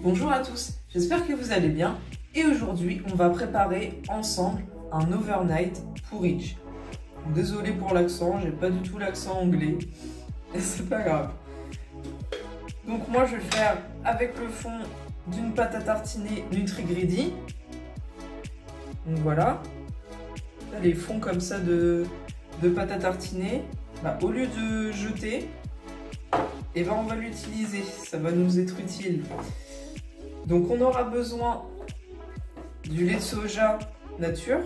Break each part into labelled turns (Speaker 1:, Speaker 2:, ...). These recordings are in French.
Speaker 1: Bonjour à tous, j'espère que vous allez bien et aujourd'hui on va préparer ensemble un overnight porridge. Désolé pour l'accent, j'ai pas du tout l'accent anglais et c'est pas grave. Donc moi je vais le faire avec le fond d'une pâte à tartiner Nutri-Greedy. Donc voilà, là, les fonds comme ça de pâte à tartiner, au lieu de jeter, on va l'utiliser, ça va nous être utile. Donc on aura besoin du lait de soja nature,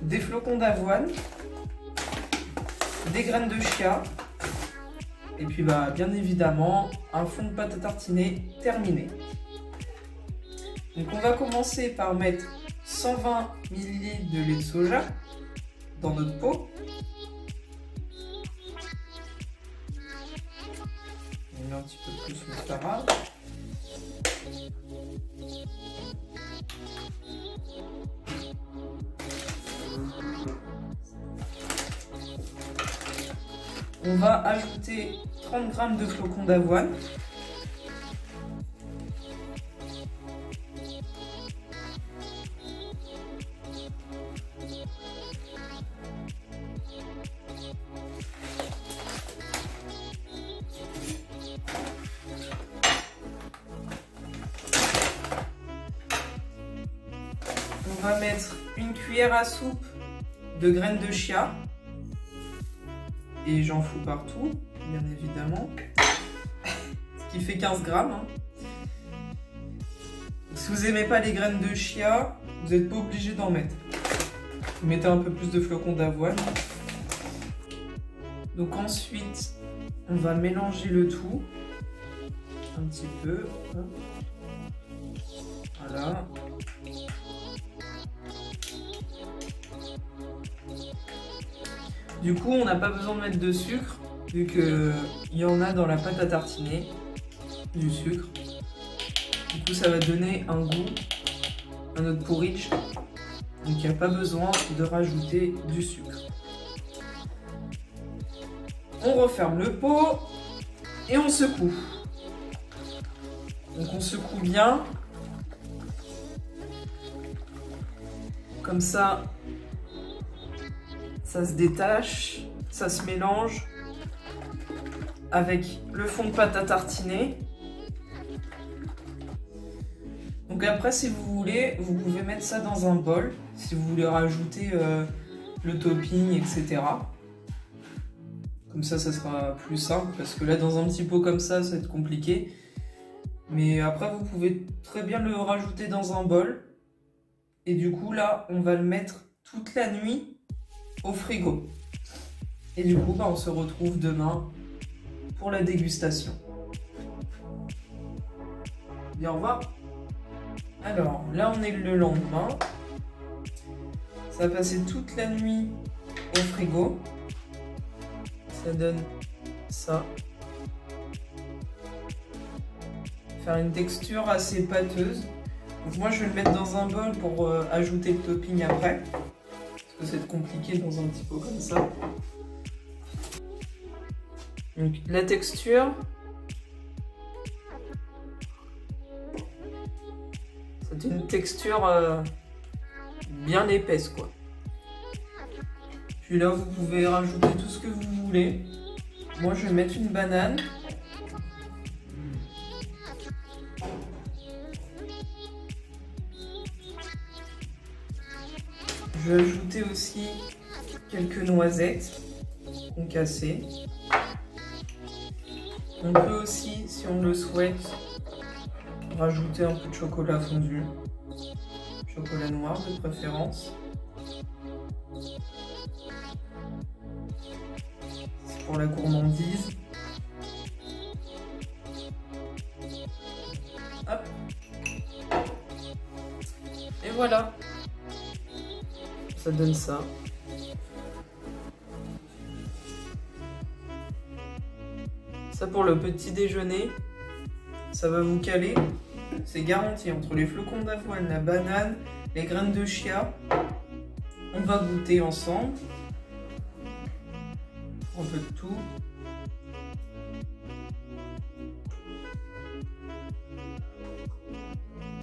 Speaker 1: des flocons d'avoine, des graines de chia, et puis bien évidemment un fond de pâte à tartiner terminé. Donc on va commencer par mettre 120 ml de lait de soja dans notre pot. On met un petit peu plus, mais c'est pas grave. On va ajouter 30 g de flocons d'avoine. On va mettre une cuillère à soupe de graines de chia. Et j'en fous partout, bien évidemment. Ce qui fait 15 grammes. Si vous n'aimez pas les graines de chia, vous n'êtes pas obligé d'en mettre. Vous mettez un peu plus de flocons d'avoine. Donc ensuite, on va mélanger le tout. Un petit peu. Voilà. Du coup, on n'a pas besoin de mettre de sucre, vu qu'il y en a dans la pâte à tartiner, du sucre. Du coup, ça va donner un goût à notre porridge. Donc, il n'y a pas besoin de rajouter du sucre. On referme le pot et on secoue. Donc, on secoue bien. Comme ça, ça se détache, ça se mélange avec le fond de pâte à tartiner. Donc après, si vous voulez, vous pouvez mettre ça dans un bol, si vous voulez rajouter le topping, etc. Comme ça sera plus simple, parce que là, dans un petit pot comme ça va être compliqué. Mais après, vous pouvez très bien le rajouter dans un bol. Et du coup, là, on va le mettre toute la nuit au frigo. Et du coup, on se retrouve demain pour la dégustation. Bien, au revoir. Alors, là, on est le lendemain. Ça va passer toute la nuit au frigo. Ça donne ça. Faire une texture assez pâteuse. Donc moi, je vais le mettre dans un bol pour ajouter le topping après. Parce que c'est compliqué dans un petit pot comme ça. Donc la texture, c'est une texture bien épaisse quoi. Puis là vous pouvez rajouter tout ce que vous voulez. Moi je vais mettre une banane. Je vais ajouter aussi quelques noisettes concassées. On peut aussi, si on le souhaite, rajouter un peu de chocolat fondu. Chocolat noir de préférence. C'est pour la gourmandise. Hop. Et voilà. Ça donne ça. Ça pour le petit déjeuner, ça va vous caler. C'est garanti entre les flocons d'avoine, la banane, les graines de chia. On va goûter ensemble. Un peu de tout.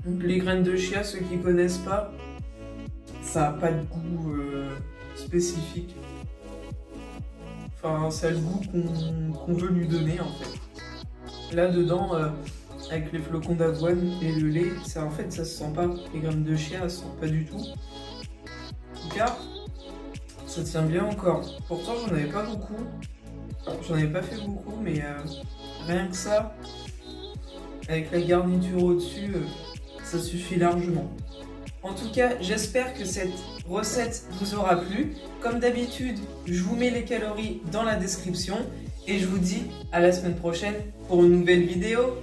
Speaker 1: Donc les graines de chia, ceux qui connaissent pas, ça n'a pas de goût spécifique. Enfin, c'est le goût qu'on veut lui donner en fait. Là dedans, avec les flocons d'avoine et le lait, en fait ça se sent pas. Les graines de chia, ça se sent pas du tout. En tout cas, ça tient bien encore. Pourtant, j'en avais pas beaucoup. J'en avais pas fait beaucoup, mais rien que ça, avec la garniture au-dessus, ça suffit largement. En tout cas, j'espère que cette recette vous aura plu. Comme d'habitude, je vous mets les calories dans la description et je vous dis à la semaine prochaine pour une nouvelle vidéo.